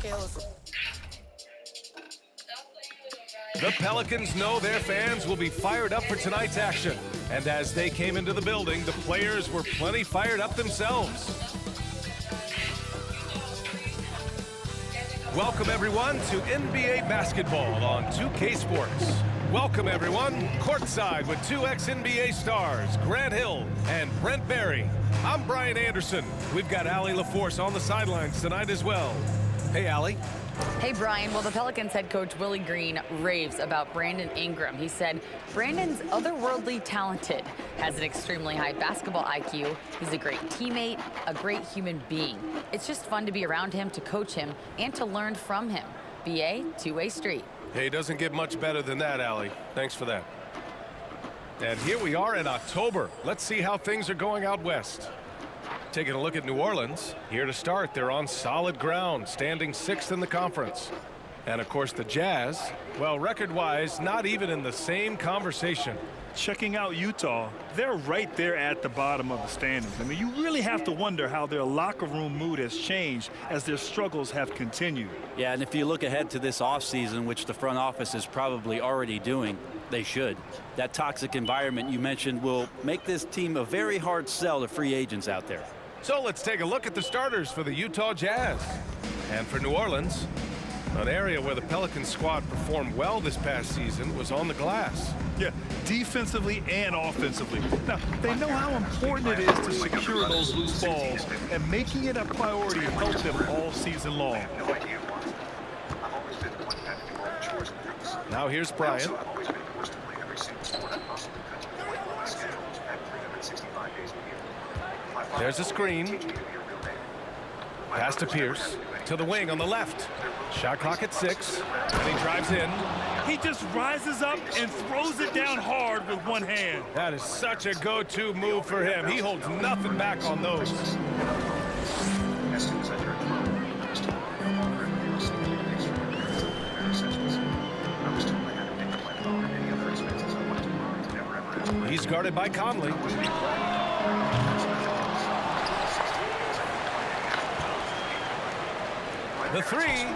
The Pelicans know their fans will be fired up for tonight's action. And as they came into the building, the players were plenty fired up themselves. Welcome, everyone, to NBA basketball on 2K Sports. Welcome, everyone, courtside with two ex-NBA stars, Grant Hill and Brent Barry. I'm Brian Anderson. We've got Allie LaForce on the sidelines tonight as well. Hey, Allie. Hey, Brian. Well, the Pelicans head coach Willie Green raves about Brandon Ingram. He said Brandon's otherworldly talented, has an extremely high basketball IQ. He's a great teammate, a great human being. It's just fun to be around him, to coach him, and to learn from him. BA, two-way street. Hey, doesn't get much better than that, Allie. Thanks for that. And here we are in October. Let's see how things are going out west. Taking a look at New Orleans. Here to start, they're on solid ground, standing 6th in the conference. And, of course, the Jazz, well, record-wise, not even in the same conversation. Checking out Utah, they're right there at the bottom of the standings. I mean, you really have to wonder how their locker room mood has changed as their struggles have continued. Yeah, and if you look ahead to this offseason, which the front office is probably already doing, they should. That toxic environment you mentioned will make this team a very hard sell to free agents out there. So let's take a look at the starters for the Utah Jazz. And for New Orleans, an area where the Pelican squad performed well this past season was on the glass. Yeah, defensively and offensively. Now, they know how important it is to secure those loose balls, and making it a priority helped them all season long. Now here's Bryant. There's a screen. Pass to Pierce. To the wing on the left. Shot clock at 6. And he drives in. He just rises up and throws it down hard with one hand. That is such a go-to move for him. He holds nothing back on those. He's guarded by Conley. The three.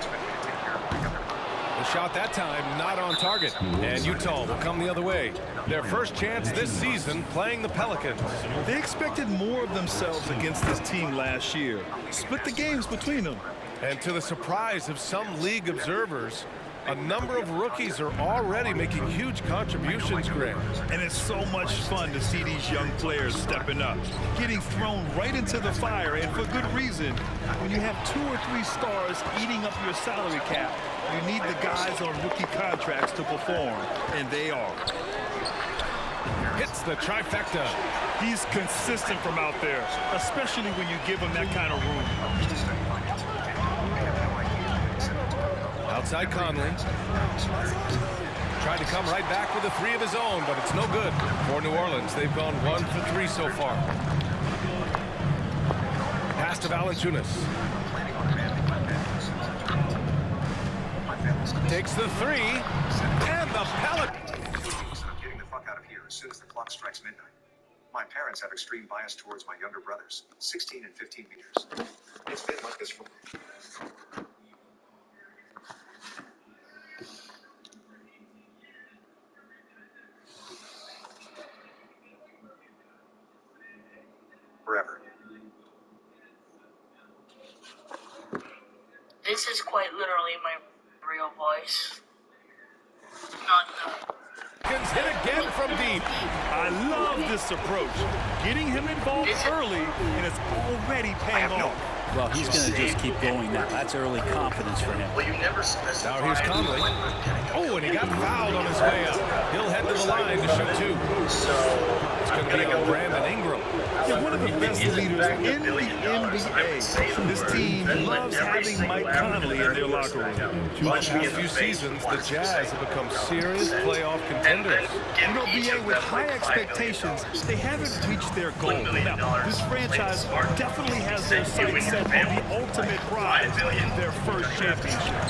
The shot that time not on target. And Utah will come the other way. Their first chance this season playing the Pelicans. They expected more of themselves against this team last year. Split the games between them. And to the surprise of some league observers, a number of rookies are already making huge contributions, Grant. And it's so much fun to see these young players stepping up, getting thrown right into the fire, and for good reason. When you have 2 or 3 stars eating up your salary cap, you need the guys on rookie contracts to perform, and they are. Hits the trifecta. He's consistent from out there, especially when you give him that kind of room. Outside Conley. Tried to come right back with a 3 of his own, but it's no good. For New Orleans, they've gone 1 for 3 so far. Pass to Valanciunas. Takes the 3, and the Pelican. I'm getting the fuck out of here as soon as the clock strikes midnight. My parents have extreme bias towards my younger brothers, 16 and 15 meters. It's been like this for... forever. This is quite literally my real voice. Not Hit again from deep. I love this approach. Getting him involved early, and it's already paying off. Well, he's going to just keep going now. That's early confidence for him. Well, you never specify. Now here's Conley. Oh, and he got fouled on his way up. He'll head to the line to shoot 2. It's going to be on Brandon Ingram. He's one of the best leaders in the NBA. This team loves having Mike Conley in their locker room. The past few seasons, the Jazz have become serious playoff contenders. You know, BA, with high expectations, they haven't reached their goal. Now, this franchise definitely has their sights set on the ultimate prize, their first championship.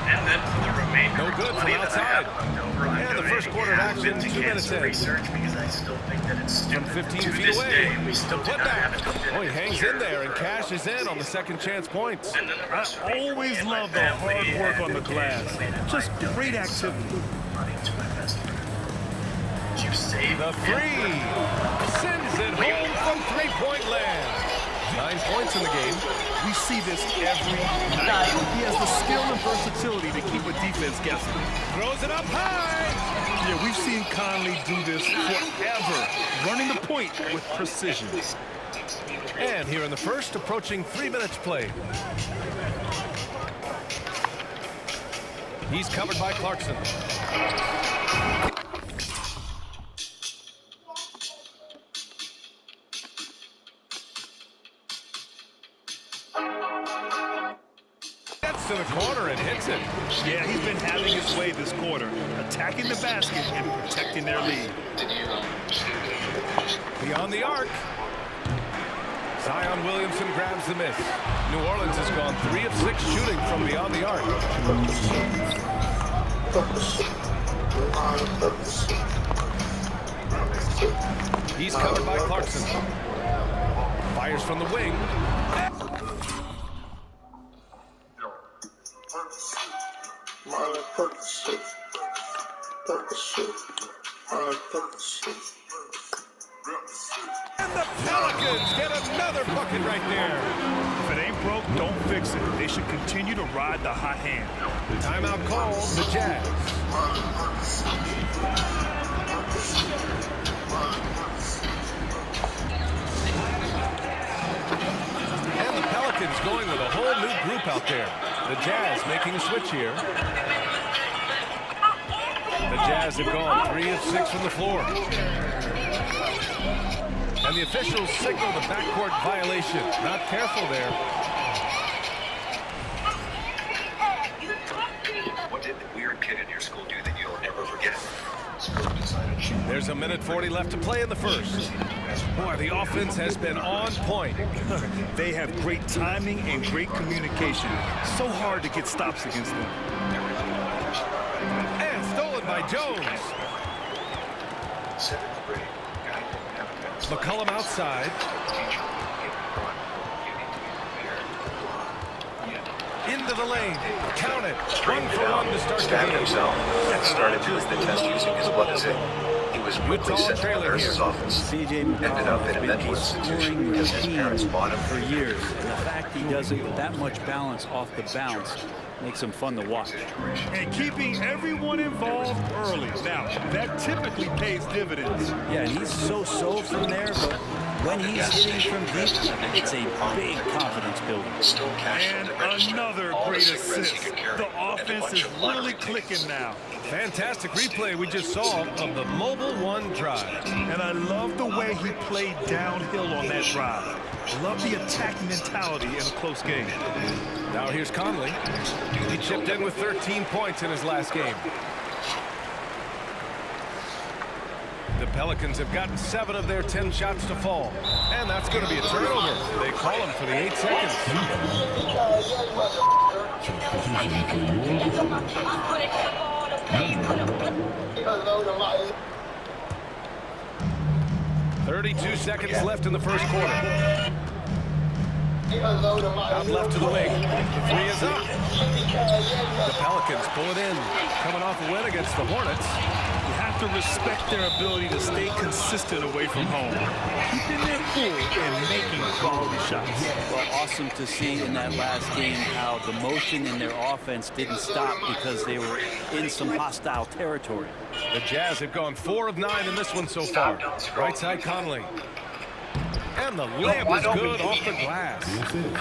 And then for the remainder No of good the from money that I outside. have left over, I'm And the first donating quarter of half action, it to 2 minutes cancer in. research because I still think that it's From stupid. 15 To feet this away. day, we still do Put not have back. a definitive Oh, he hangs cure in there and for cashes in on the second chance points. And then the rest of I me, always me and my love the hard family work and on the the glass. kids, and Just I great donate some activity. money to my best friend. You save The three sends it home from three-point land. 9 points in the game. We see this every night. He has the skill and versatility to keep a defense guessing. Throws it up high. Yeah, we've seen Conley do this forever, running the point with precision. And here in the first, approaching 3 minutes played. He's covered by Clarkson. Gets to the corner and hits it. Yeah, he's been having his way this quarter, attacking the basket and protecting their lead. Beyond the arc. Zion Williamson grabs the miss. New Orleans has gone 3 of 6 shooting from beyond the arc. He's covered by Clarkson. Fires from the wing. And the Pelicans get another bucket right there. If it ain't broke, don't fix it. They should continue to ride the hot hand. Timeout called the Jazz. And the Pelicans going with a whole new group out there. The Jazz making a switch here. The Jazz have gone 3 of 6 from the floor. And the officials signal the backcourt violation. Not careful there. What did the weird kid in your school do that you'll never forget? There's a minute 40 left to play in the first. Boy, the offense has been on point. They have great timing and great communication. So hard to get stops against them. And stolen by Jones. McCollum outside. Into the lane. Count it. 1 for 1 to start the Stabbed game. himself and started doing the test using his weapons. He was quickly Utah sent to the trailing nurse's here. office. C.J. Ended up McCollum in a has been mental a institution scoring because his parents machine bought him for years. And the fact he doesn't get that much balance off the bounce makes him fun to watch. And keeping everyone involved early. Now, that typically pays dividends. Yeah, and he's so from there, but when he's hitting from deep, it's a big confidence builder. Still cashed And the register. another All the great cigarettes he assist. could carry, The and a offense bunch is of really lottery clicking tickets. now. Fantastic replay we just saw of the Mobile One drive. And I love the way he played downhill on that drive. Love the attack mentality in a close game. Now here's Conley. He chipped in with 13 points in his last game. The Pelicans have gotten 7 of their 10 shots to fall. And that's going to be a turnover. They call him for the 8 seconds. "32 seconds left in the first quarter. Out left to the wing. The 3 is up. The Pelicans pull it in. Coming off a win against the Hornets. You have to respect their ability to stay consistent away from home. Keeping their cool and making quality shots. Well, awesome to see in that last game how the motion in their offense didn't stop because they were in some hostile territory. The Jazz have gone 4 of 9 in this one so far. Right side Conley. And the layup is good off the glass.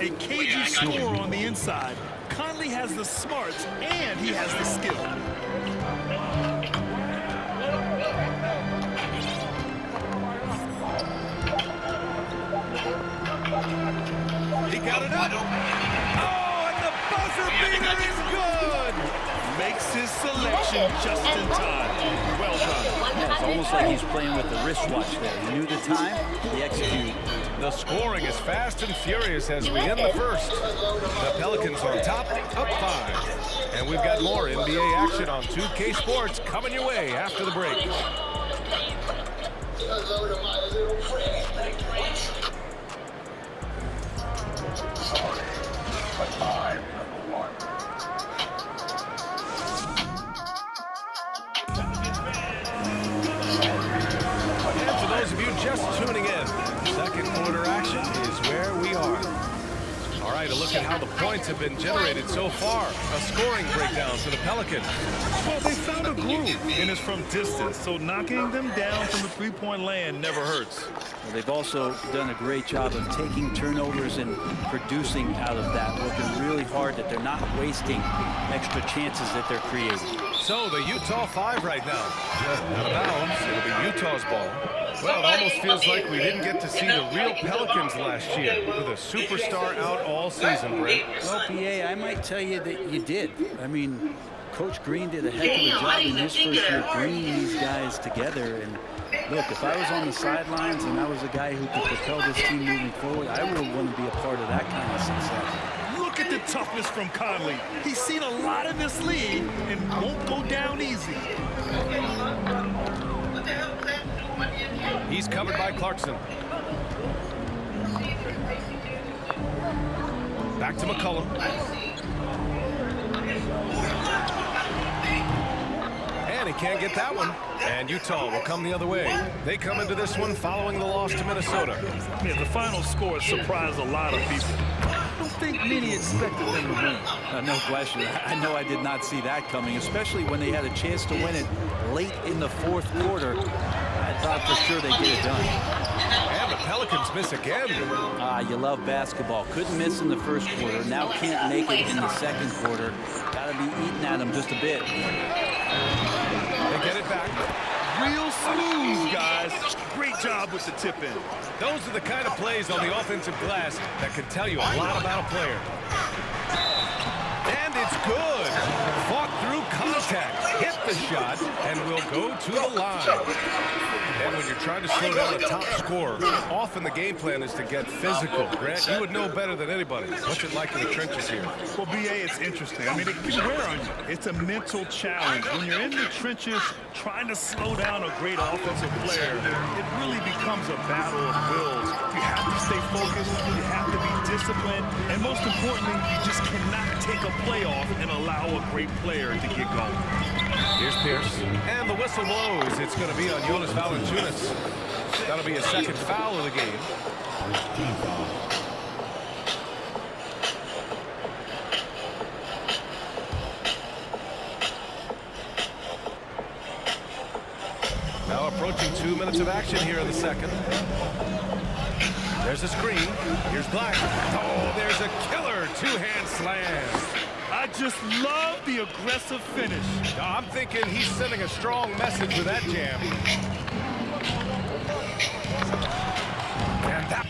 A cagey score on the inside. Conley has the smarts and he has the skill. He got it up. Oh, and the buzzer beater is good. Makes his selection just in time. Well done. Yeah, it's almost like he's playing with the wristwatch there. He knew the time, he executed. The scoring is fast and furious as we end the first. The Pelicans on top, up 5. And we've got more NBA action on 2K Sports coming your way after the break. And for those of you just tuning in, second quarter action is where we are. All right, a look at how the points have been generated so far. A scoring breakdown for the Pelicans. Well, they found a groove, and it's from distance, so knocking them down from the three-point land never hurts. Well, they've also done a great job of taking turnovers and producing out of that, working really hard that they're not wasting extra chances that they're creating. So the Utah 5 right now. Out of bounds, it'll be Utah's ball. Well, it almost feels like we didn't get to see the real Pelicans last year with a superstar out all season, Brent. Well, PA, I might tell you that you did. I mean, Coach Green did a heck of a job in his first year bringing these guys together. And look, if I was on the sidelines and I was a guy who could propel this team moving forward, I would want to be a part of that kind of success. Look at the toughness from Conley. He's seen a lot of this league and won't go down easy. He's covered by Clarkson. Back to McCollum. And he can't get that one. And Utah will come the other way. They come into this one following the loss to Minnesota. Yeah, the final score surprised a lot of people. I don't think many expected them to win. No question. I know I did not see that coming, especially when they had a chance to win it late in the fourth quarter. I thought for sure they'd get it done. And the Pelicans miss again. You love basketball. Couldn't miss in the first quarter. Now can't make it in the second quarter. Got to be eating at them just a bit. They get it back. Real smooth, guys. Great job with the tip-in. Those are the kind of plays on the offensive glass that can tell you a lot about a player. And it's good. Fought through contact, hit the shot, and will go to the line. And when you're trying to slow down a top scorer, often the game plan is to get physical. Grant, you would know better than anybody. What's it like in the trenches here? Well, BA, it's interesting. I mean, it can wear on you. It's a mental challenge. When you're in the trenches trying to slow down a great offensive player, it really becomes a battle of wills. You have to stay focused. You have to be disciplined. And most importantly, you just cannot take a play off and allow a great player to get going. Here's Pierce. And the whistle blows. It's going to be on Jonas Valanciunas. That'll be his second foul of the game. Now approaching 2 minutes of action here in the second. There's a screen. Here's Black. Oh, there's a killer two-hand slam. I just love the aggressive finish. I'm thinking he's sending a strong message with that jam. And that.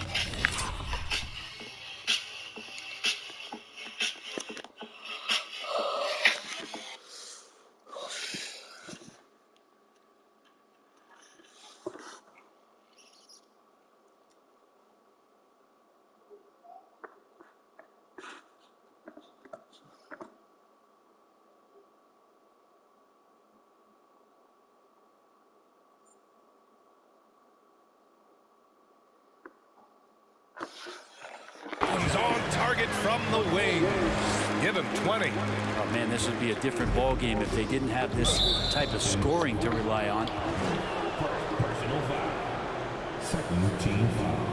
He's on target from the wing. Give him 20. Oh, man, this would be a different ball game if they didn't have this type of scoring to rely on. Personal foul. Second team foul.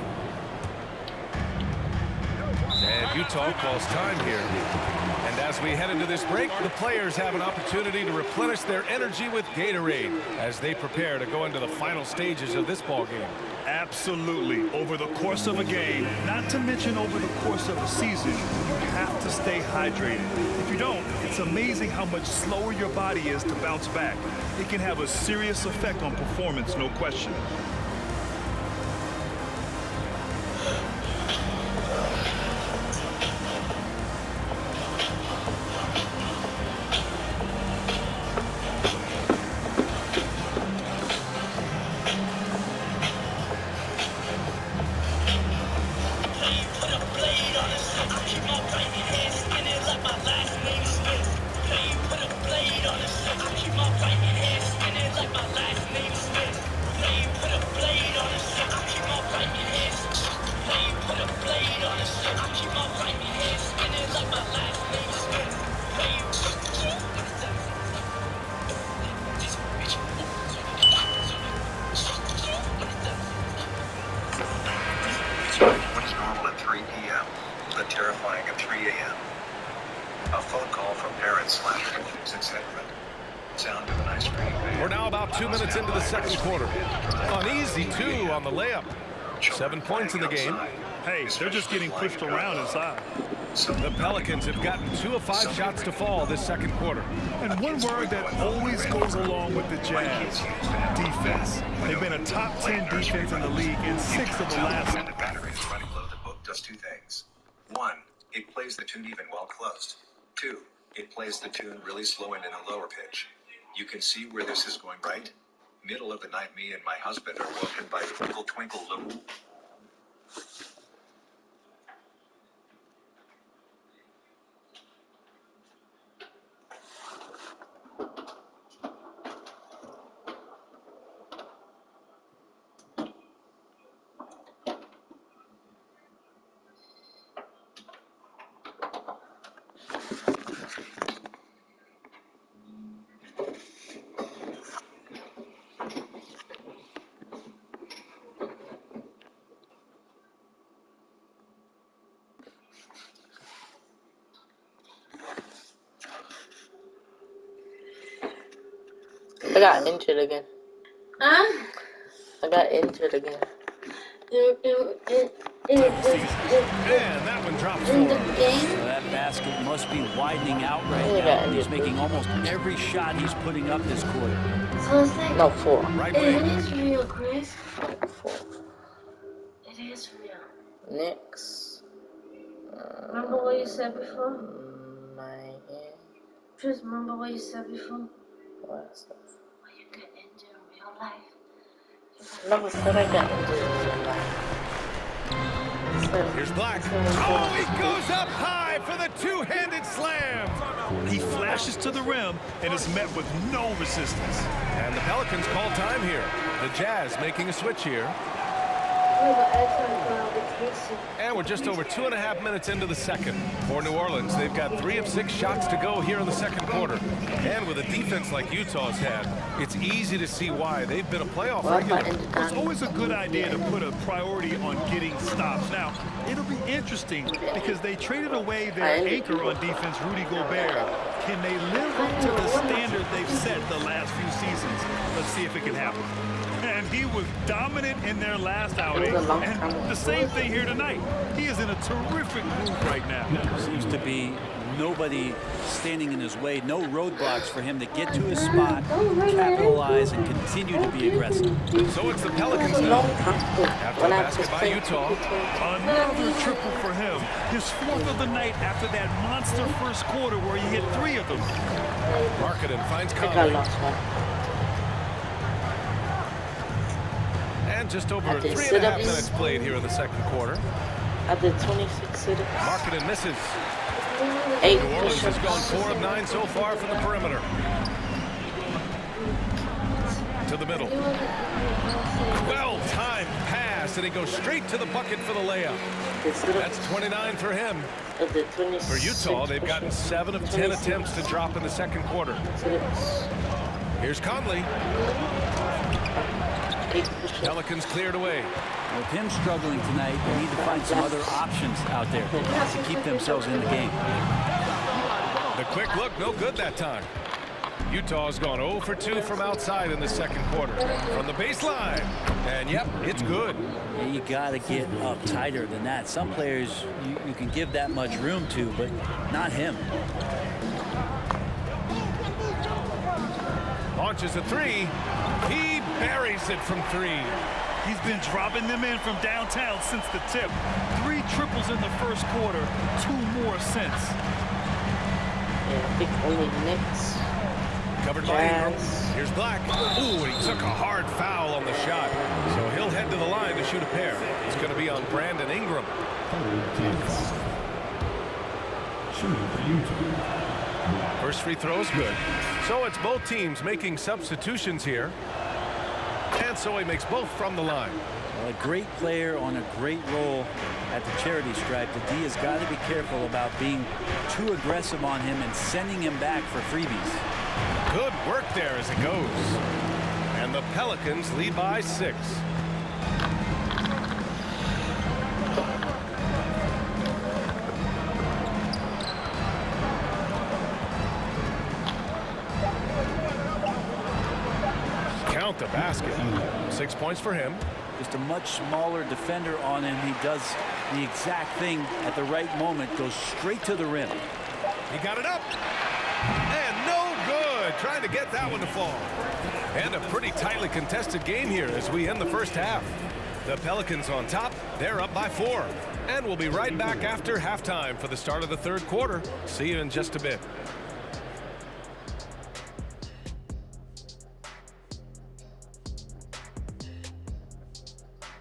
And Utah calls time here. And as we head into this break, the players have an opportunity to replenish their energy with Gatorade as they prepare to go into the final stages of this ball game. Absolutely. Over the course of a game, not to mention over the course of a season, you have to stay hydrated. If you don't, it's amazing how much slower your body is to bounce back. It can have a serious effect on performance, no question. Put a blade on it. I keep my right hand skinny like my last name Smith. phone call from parents/coaches, etc. Sound of an ice cream van. We're now about 2 minutes into the second quarter. An easy 2 on the layup. 7 points in the game. Hey, they're just getting pushed around inside. The Pelicans have gotten 2 of 5 shots to fall this second quarter. And one word that always goes along with the Jazz, defense. They've been a top 10 defense in the league in 6 of the last. The battery is running low. The book does 2 things. 1, it plays the tune even while closed. 2, it plays the tune really slow and in a lower pitch. You can see where this is going, right? Middle of the night, me and my husband are woken by Twinkle Twinkle Little. I got injured again. Huh? I got injured again. And that one drops In the for him. game? So that basket must be widening out right now. He's making almost every shot he's putting up this quarter. So it's like, No, 4. Right it wing. is real, Chris. 4. It is real. Knicks. Remember what you said before? Miami. Just remember what you said before? What stuff? When you get into real life. Never said I got injured in real life. Here's Black. Oh, he goes up high for the 2-handed slam. He flashes to the rim and is met with no resistance. And the Pelicans call time here. The Jazz making a switch here. And we're just over 2.5 minutes into the second. For New Orleans, they've got 3 of 6 shots to go here in the second quarter. And with a defense like Utah's had, it's easy to see why. They've been a playoff regular. It's always a good idea to put a priority on getting stops. Now, it'll be interesting because they traded away their anchor on defense, Rudy Gobert. Can they live up to the standard they've set the last few seasons? Let's see if it can happen. And he was dominant in their last outing. And the same thing here tonight. He is in a terrific groove right now. Seems to be nobody standing in his way, no roadblocks for him to get to his spot, capitalize, and continue to be aggressive. So it's the Pelicans now. After the basket by Utah. Another triple for him. His 4th of the night after that monster first quarter where he hit 3 of them. Marketing finds I got Conley. lost one. And just over I did 3.5 sit-ups. minutes played here in the second quarter. I did 26 sit-ups. Marketing misses. 8 New Orleans has push-ups. gone 4 of 9 so far from the perimeter. To the middle. Well-timed pass, and he goes straight to the bucket for the layup. That's 29 for him. For Utah, they've gotten 7 of 10 attempts to drop in the second quarter. Here's Conley. Pelicans cleared away. With him struggling tonight, they need to find some other options out there to keep themselves in the game. The quick look, no good that time. Utah's gone 0 for 2 from outside in the second quarter. From the baseline. And yep, it's good. Yeah, you got to get up tighter than that. Some players you can give that much room to, but not him. Launches a 3. He buries it from 3. He's been dropping them in from downtown since the tip. 3 triples in the first quarter, 2 more since. Yeah, I think only Knicks. Covered by Ingram. Here's Black. Ooh, he took a hard foul on the shot. So he'll head to the line to shoot a pair. It's going to be on Brandon Ingram. Shooting for Utah. First free throw is good. So it's both teams making substitutions here. And so he makes both from the line. Well, a great player on a great role at the charity stripe. The D has got to be careful about being too aggressive on him and sending him back for freebies. Good work there as it goes. And the Pelicans lead by 6. count the basket. 6 points for him. Just a much smaller defender on him. He does the exact thing at the right moment, goes straight to the rim. He got it up. And no good. Trying to get that one to fall. And a pretty tightly contested game here as we end the first half. The Pelicans on top. They're up by 4. And we'll be right back after halftime for the start of the third quarter. See you in just a bit.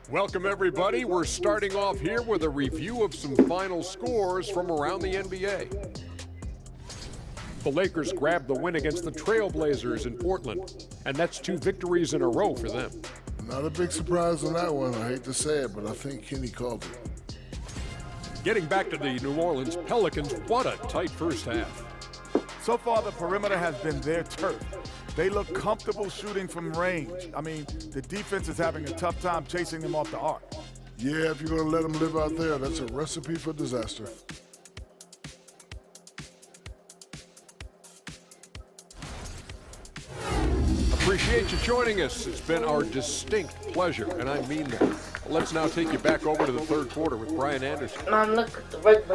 Welcome, everybody. We're starting off here with a review of some final scores from around the NBA. The Lakers grabbed the win against the Trailblazers in Portland, and that's 2 victories in a row for them. Not a big surprise on that one. I hate to say it, but I think Kenny called it. Getting back to the New Orleans Pelicans, what a tight first half. So far, the perimeter has been their turf. They look comfortable shooting from range. I mean, the defense is having a tough time chasing them off the arc. Yeah, if you're going to let them live out there, that's a recipe for disaster. Appreciate you joining us. It's been our distinct pleasure, and I mean that. Let's now take you back over to the third quarter with Brian Anderson. Man, look at the rugby.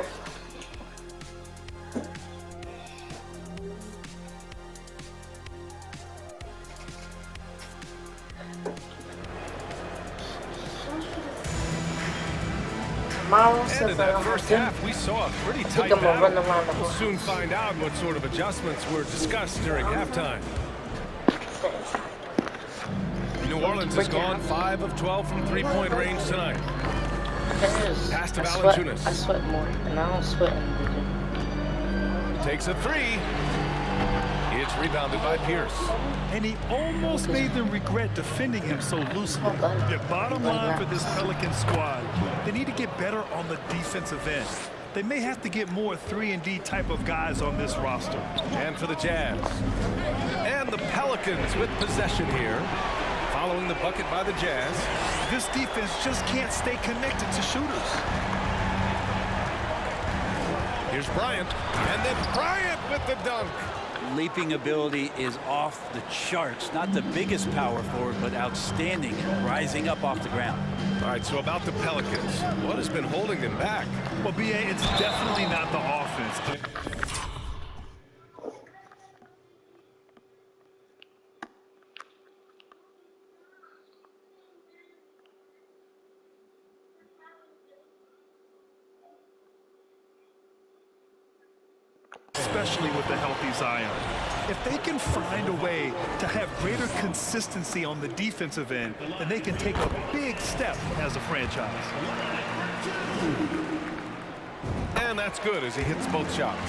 And in that first half, we saw a pretty tight battle. We'll soon find out what sort of adjustments were discussed during halftime. New Orleans has gone 5 of 12 from three-point range tonight. Pass to Valanciunas. I sweat more, and I don't sweat in the gym. Takes a 3. It's rebounded by Pierce. And he almost made them regret defending him so loosely. The bottom line for this Pelican squad, they need to get better on the defensive end. They may have to get more 3-and-D type of guys on this roster. And for the Jazz. And the Pelicans with possession here. Following the bucket by the Jazz. This defense just can't stay connected to shooters. Here's Bryant. And then Bryant with the dunk. Leaping ability is off the charts. Not the biggest power forward, but outstanding, rising up off the ground. All right, so about the Pelicans, what has been holding them back? Well, B.A., it's definitely not the offense. Especially with the healthy Zion. If they can find a way to have greater consistency on the defensive end, then they can take a big step as a franchise. And that's good as he hits both shots.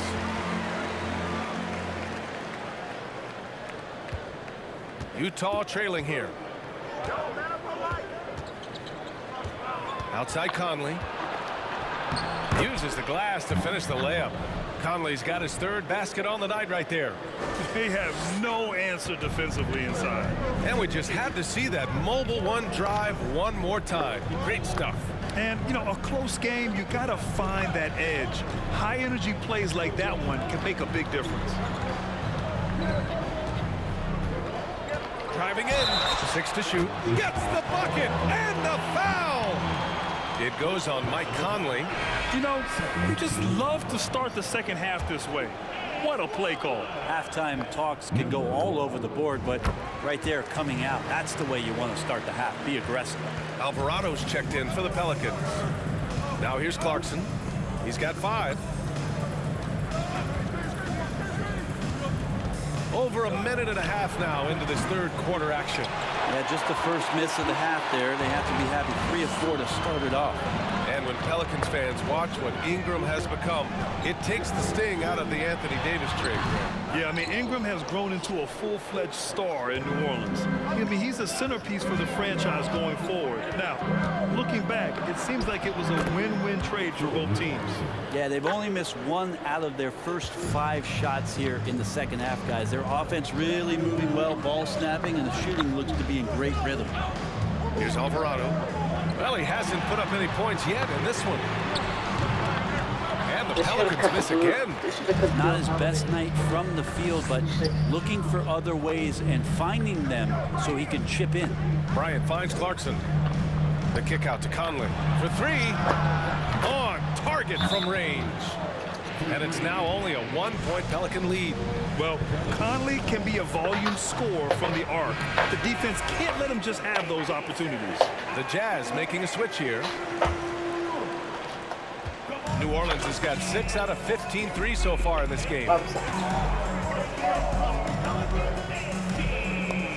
Utah trailing here. Outside Conley. Uses the glass to finish the layup. Conley's got his 3rd basket on the night right there. They have no answer defensively inside. And we just had to see that mobile one drive one more time. Great stuff. And, you know, a close game, you got to find that edge. High-energy plays like that one can make a big difference. Driving in. 6 to shoot. Gets the bucket and the foul. It goes on Mike Conley. You know, you just love to start the second half this way. What a play call. Halftime talks can go all over the board, but right there coming out, that's the way you want to start the half. Be aggressive. Alvarado's checked in for the Pelicans. Now here's Clarkson. He's got 5. Over a minute and a half now into this third quarter action. Yeah, just the first miss of the half there. They have to be having 3 or 4 to start it off. And when Pelicans fans watch what Ingram has become, it takes the sting out of the Anthony Davis trade. Yeah, I mean, Ingram has grown into a full-fledged star in New Orleans. I mean, he's a centerpiece for the franchise going forward. Now, looking back, it seems like it was a win-win trade for both teams. Yeah, they've only missed 1 out of their first 5 shots here in the second half, guys. Their offense really moving well, ball snapping, and the shooting looks to be in great rhythm. Here's Alvarado. Well, he hasn't put up any points yet in this one. And the Pelicans miss again. Not his best night from the field, but looking for other ways and finding them so he can chip in. Bryant finds Clarkson. The kick out to Conley for three. On target from range. And it's now only a 1-point Pelican lead. Well, Conley can be a volume scorer from the arc. The defense can't let him just have those opportunities. The Jazz making a switch here. New Orleans has got 6 out of 15 threes so far in this game.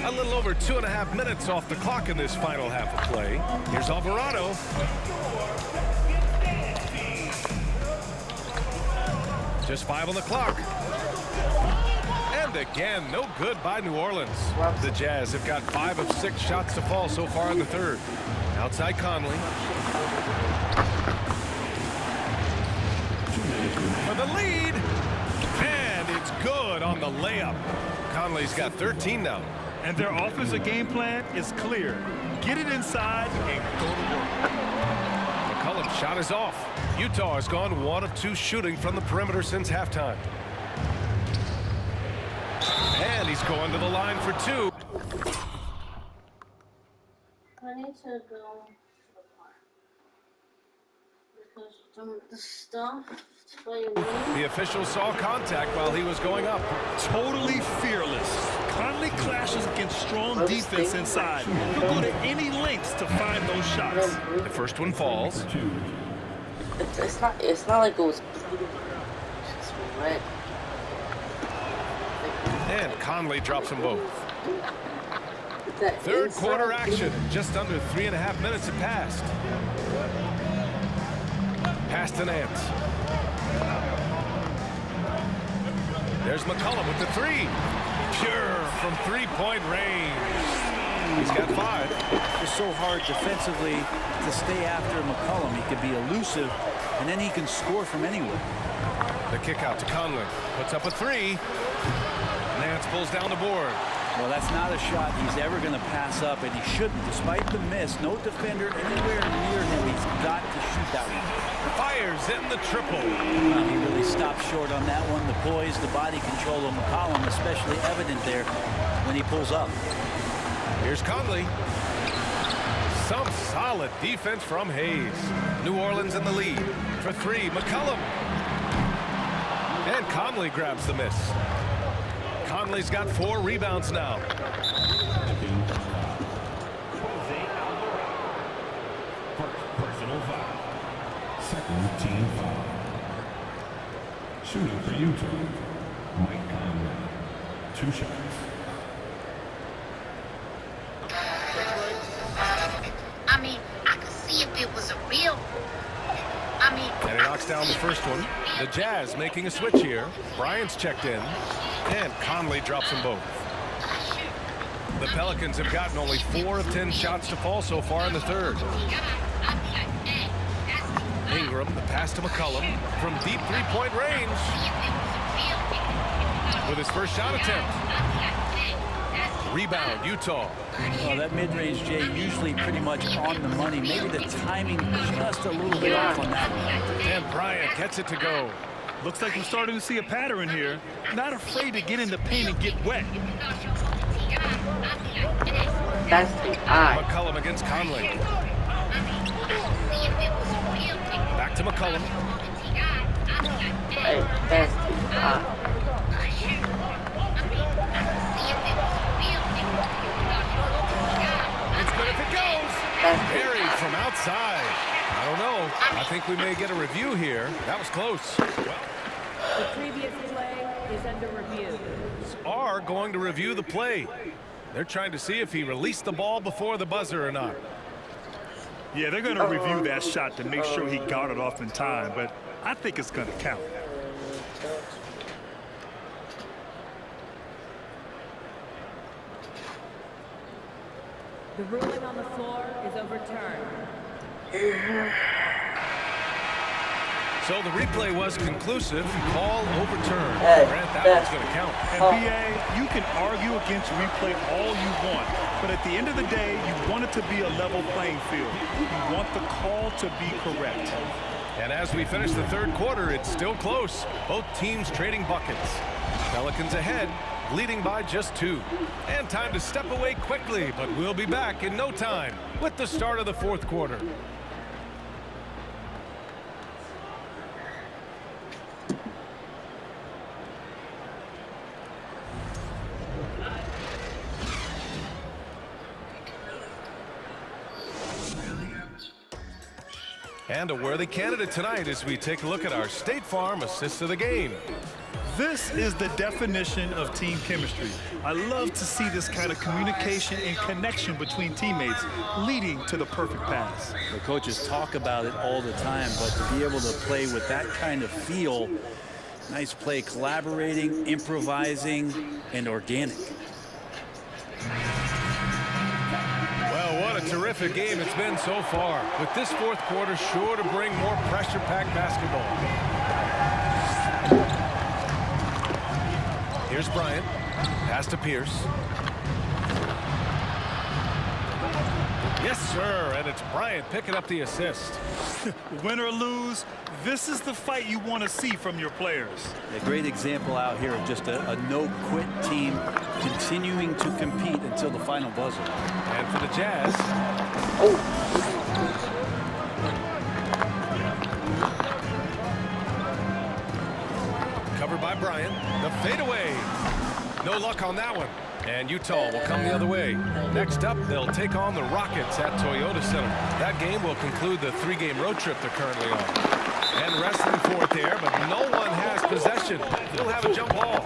A little over 2.5 minutes off the clock in this final half of play. Here's Alvarado. Just 5 on the clock. And again, no good by New Orleans. The Jazz have got 5 of 6 shots to fall so far in the third. Outside Conley. For the lead. And it's good on the layup. Conley's got 13 now. And their offensive game plan is clear. Get it inside and go to work. McCollum's shot is off. Utah has gone 1 of 2 shooting from the perimeter since halftime. And he's going to the line for 2. I need to go to the park. Because the stuff to play with. The official saw contact while he was going up. Totally fearless. Conley clashes against strong defense inside. He'll go to any lengths to find those shots. The first one falls. It's not like it was bleeding. It's just red. And Conley drops them both. That Third inside quarter action. Just under 3.5 minutes have passed. Pass to Nance. There's McCollum with the 3. Pure from 3-point range. He's got 5. It's so hard defensively to stay after McCollum. He can be elusive, and then he can score from anywhere. The kick out to Conley. Puts up a 3. Nance pulls down the board. Well, that's not a shot he's ever going to pass up, and he shouldn't. Despite the miss, no defender anywhere near him. He's got to shoot that one. Fires in the triple. Well, he really stopped short on that one. The poise, the body control of McCollum, especially evident there when he pulls up. Here's Conley. Some solid defense from Hayes. New Orleans in the lead. For 3, McCollum. And Conley grabs the miss. Conley's got 4 rebounds now. Personal foul. Second team foul. Shooting for Utah, Mike Conley. 2 shots. I mean, I could see if it was a real. And he knocks down the first one. The Jazz making a switch here. Bryant's checked in. And Conley drops them both. The Pelicans have gotten only 4 of 10 shots to fall so far in the third. Ingram, the pass to McCollum from deep 3-point range. With his first shot attempt. Rebound, Utah. Well, that mid-range, Jay, usually pretty much on the money. Maybe the timing just a little bit off on that one. And Bryant gets it to go. Looks like we're starting to see a pattern here. Not afraid to get in the paint and get wet. That's the eye. McCollum against Conley. Back to McCollum. Hey, that's the eye. It's good if it goes. Buried from outside. I don't know. I think we may get a review here. That was close. The previous play is under review. Are going to review the play. They're trying to see if he released the ball before the buzzer or not. Yeah, they're going to review that shot to make sure he got it off in time, but I think it's going to count. The ruling on the floor is overturned. So the replay was conclusive. Call overturned. Grant, that one's going to count. NBA, you can argue against replay all you want, but at the end of the day, you want it to be a level playing field. You want the call to be correct. And as we finish the third quarter, it's still close. Both teams trading buckets. Pelicans ahead, leading by just 2. And time to step away quickly, but we'll be back in no time with the start of the fourth quarter. And a worthy candidate tonight as we take a look at our State Farm assist of the game. This is the definition of team chemistry. I love to see this kind of communication and connection between teammates leading to the perfect pass. The coaches talk about it all the time, but to be able to play with that kind of feel, nice play, collaborating, improvising, and organic. Well, what a terrific game it's been so far, with this fourth quarter sure to bring more pressure-packed basketball. Here's Bryant. Pass to Pierce. Yes, sir, and it's Bryant picking up the assist. Win or lose, this is the fight you want to see from your players. A great example out here of just a no-quit team continuing to compete until the final buzzer. And for the Jazz. Covered by Bryant. The fadeaway. No luck on that one. And Utah will come the other way. Next up, they'll take on the Rockets at Toyota Center. That game will conclude the 3-game road trip they're currently on. And wrestling for it there, but no one has possession. He'll have a jump ball.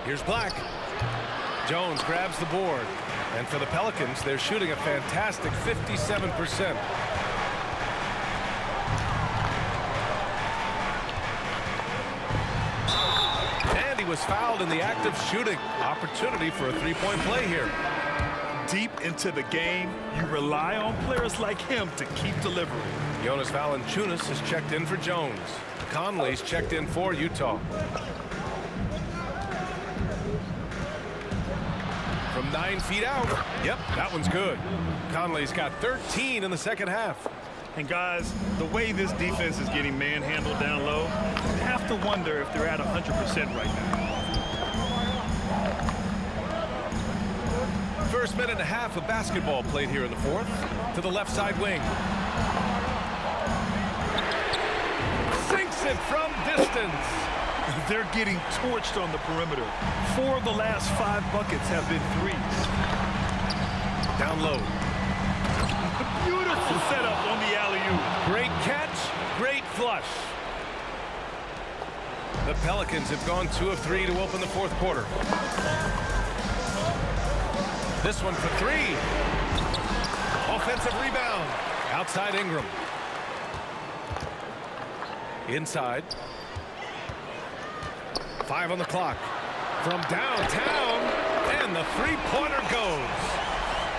Here's Black. Jones grabs the board. And for the Pelicans, they're shooting a fantastic 57%. And he was fouled in the act of shooting. Opportunity for a three-point play here. Deep into the game, you rely on players like him to keep delivering. Jonas Valanciunas has checked in for Jones. Conley's checked in for Utah. From 9 feet out. Yep, that one's good. Conley's got 13 in the second half. And guys, the way this defense is getting manhandled down low, you have to wonder if they're at 100% right now. First minute and a half of basketball played here in the fourth. To the left side wing. Sinks it from distance. They're getting torched on the perimeter. 4 of the last 5 buckets have been threes. Down low. Beautiful setup on the alley-oop. Great catch, great flush. The Pelicans have gone 2 of 3 to open the fourth quarter. This one for 3. Offensive rebound. Outside Ingram. Inside. 5 on the clock. From downtown, and the three-pointer goes.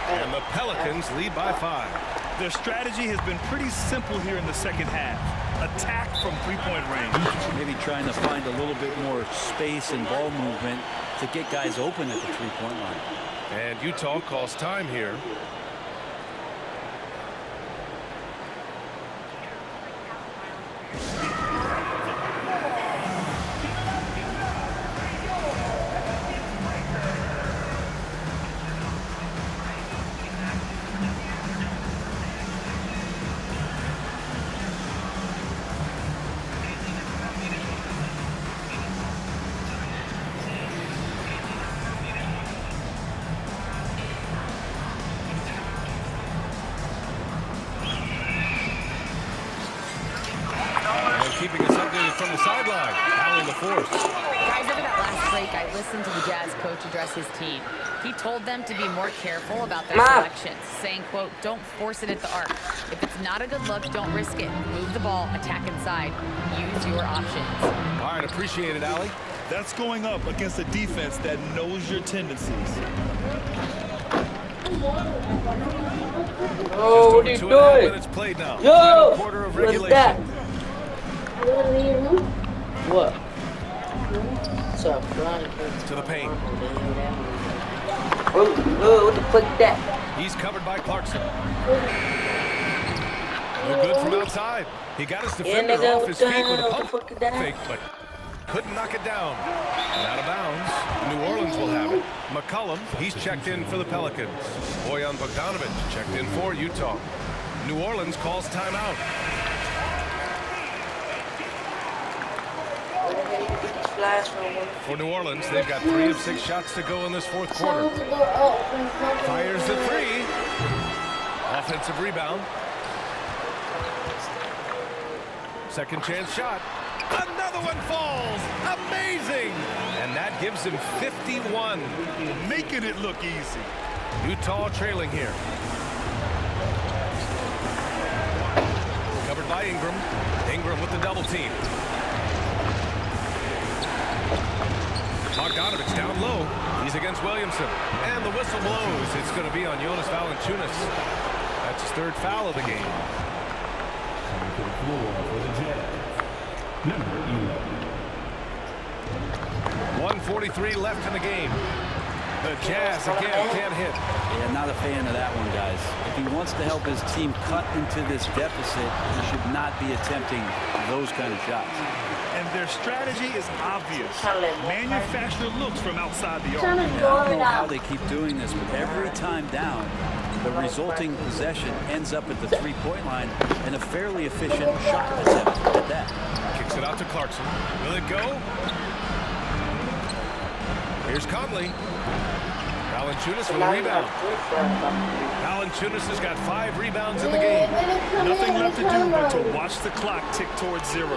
And the Pelicans lead by 5. Their strategy has been pretty simple here in the second half. Attack from three-point range. Maybe trying to find a little bit more space and ball movement to get guys open at the three-point line. And Utah calls time here. Keeping us updated from the sideline. Fouling the force. Guys, over that last break, I listened to the Jazz coach address his team. He told them to be more careful about their selections, saying, quote, don't force it at the arc. If it's not a good look, don't risk it. Move the ball, attack inside. Use your options. All right, appreciate it, Allie. That's going up against a defense that knows your tendencies. Oh, what are you Just over 2.5 doing? minutes played now. Yo, Final quarter of what's regulation. that? What? What's up? To the paint. Oh, what the fuck is that? He's covered by Clarkson. No good from outside. He got his defender off his feet with a pump fake, but couldn't knock it down. And out of bounds. New Orleans will have it. McCollum, he's checked in for the Pelicans. Bojan Bogdanovic checked in for Utah. New Orleans calls timeout. For New Orleans, they've got 3 of 6 shots to go in this fourth quarter. Fires the 3. Offensive rebound. Second chance shot. Another one falls. Amazing. And that gives him 51. Making it look easy. Utah trailing here. Covered by Ingram. Ingram with the double team. Bogdanovic down low. He's against Williamson. And the whistle blows. It's going to be on Jonas Valanciunas. That's his 3rd foul of the game. To the floor for the Jazz. Number 11. 1:43 left in the game. The Jazz again can't hit. Yeah, not a fan of that one, guys. If he wants to help his team cut into this deficit, he should not be attempting those kind of shots. And their strategy is obvious. Manufacture looks from outside the arc. Yeah, I don't know how they keep doing this, but every time down, the resulting possession ends up at the 3-point line and a fairly efficient shot attempt at that. Kicks it out to Clarkson. Will it go? Here's Conley. Valanciunas for the rebound. Valanciunas has got 5 rebounds in the game. Nothing left to do but to watch the clock tick towards 0.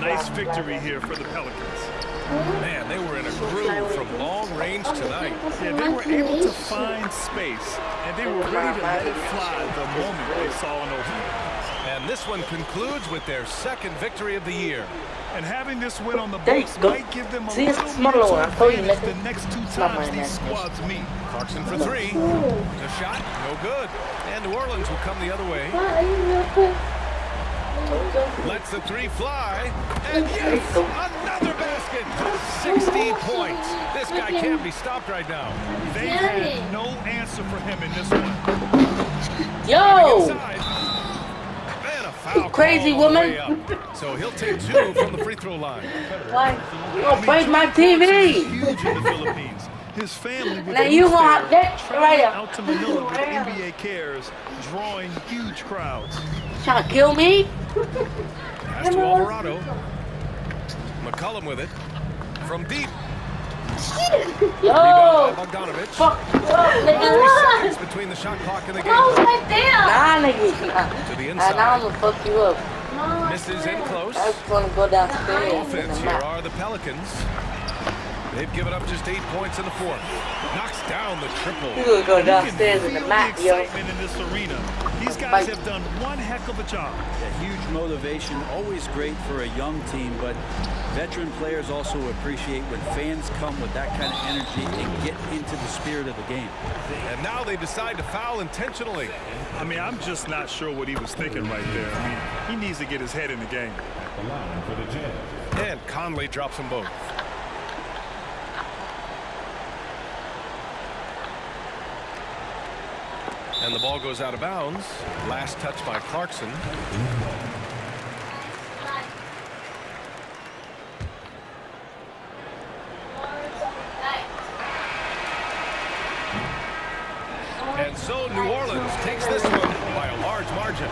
Nice victory here for the Pelicans. Man, they were in a groove from long range tonight. Yeah, they were able to find space, and they were ready to let it fly the moment they saw an opening. And this one concludes with their 2nd victory of the year. And having this win on the books might give them a little advantage the next 2 times these squads meet. Clarkson for 3. The shot, no good. And New Orleans will come the other way. Lets the 3 fly. And yes, another basket. 60 points. This guy can't be stopped right now. They had no answer for him in this one. Yo! Foul crazy woman. So he'll take 2 from the free throw line. Why? You gonna break my TV? Huge in the Philippines. His family now you want that right out to Manila with NBA cares, drawing huge crowds. Trying to kill me? Pass to Alvarado. McCollum with it from deep. Yo! Bogdanovic. Fuck up, 30 seconds between the shot clock and the game. Nah, nigga. To the inside. Nah, I'm gonna fuck you up. Misses in close. I just wanna go downstairs. Offense here are the Pelicans. They've given up just 8 points in the 4th. Knocks down the triple. You gonna go downstairs in the mat, yo. Excitement in this arena. These guys have done one heck of a job. A huge motivation, always great for a young team, but veteran players also appreciate when fans come with that kind of energy and get into the spirit of the game. And now they decide to foul intentionally. I mean, I'm just not sure what he was thinking right there. I mean, he needs to get his head in the game. The line for the Jazz. And Conley drops them both. And the ball goes out of bounds. Last touch by Clarkson. And so New Orleans takes this one by a large margin.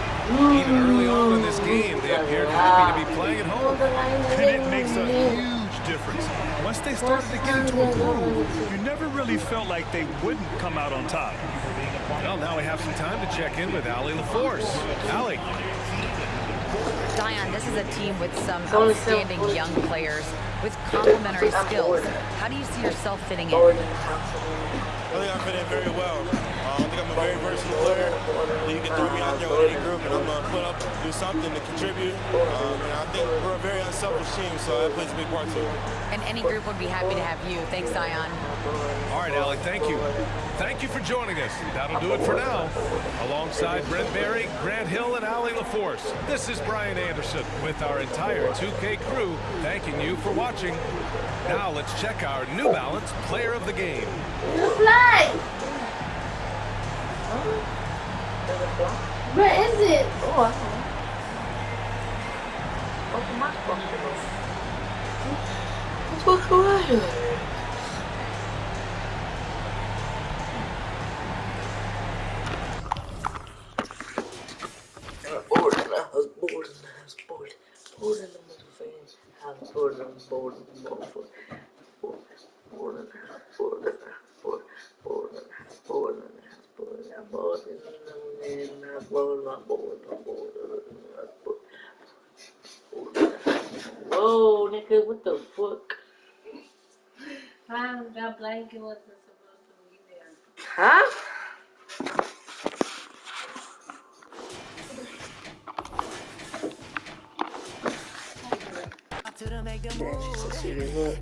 Even early on in this game, they appeared happy to be playing at home. And it makes a huge difference. Once they started to get into a groove, you never really felt like they wouldn't come out on top. Well, now we have some time to check in with Allie LaForce. Allie. Dion, this is a team with some outstanding young players with complementary skills. How do you see yourself fitting in? I think I fit in very well. I think I'm a very versatile player. You can throw me out there with any group, and I'm going to put up, do something to contribute. And I think we're a very unselfish team, so that plays a big part too. And any group would be happy to have you. Thanks, Zion. All right, Allie, thank you. Thank you for joining us. That'll do it for now. Alongside Brent Berry, Grant Hill, and Allie LaForce, this is Brian Anderson with our entire 2K crew thanking you for watching. Now let's check our New Balance Player of the Game. Fly! Where is it? Oh, I don't know. What am I supposed to do? What's going on? Bored in the house, bored in the house, bored in the motherfucking house, bored in the motherfucking bored in the house, bored in the house, bored in the house, bored in the house, bored in the house, bored in the house, bored in the house. Whoa, nigga, what the fuck? That blanket wasn't supposed to be there. Huh? Damn, she's so serious. Look.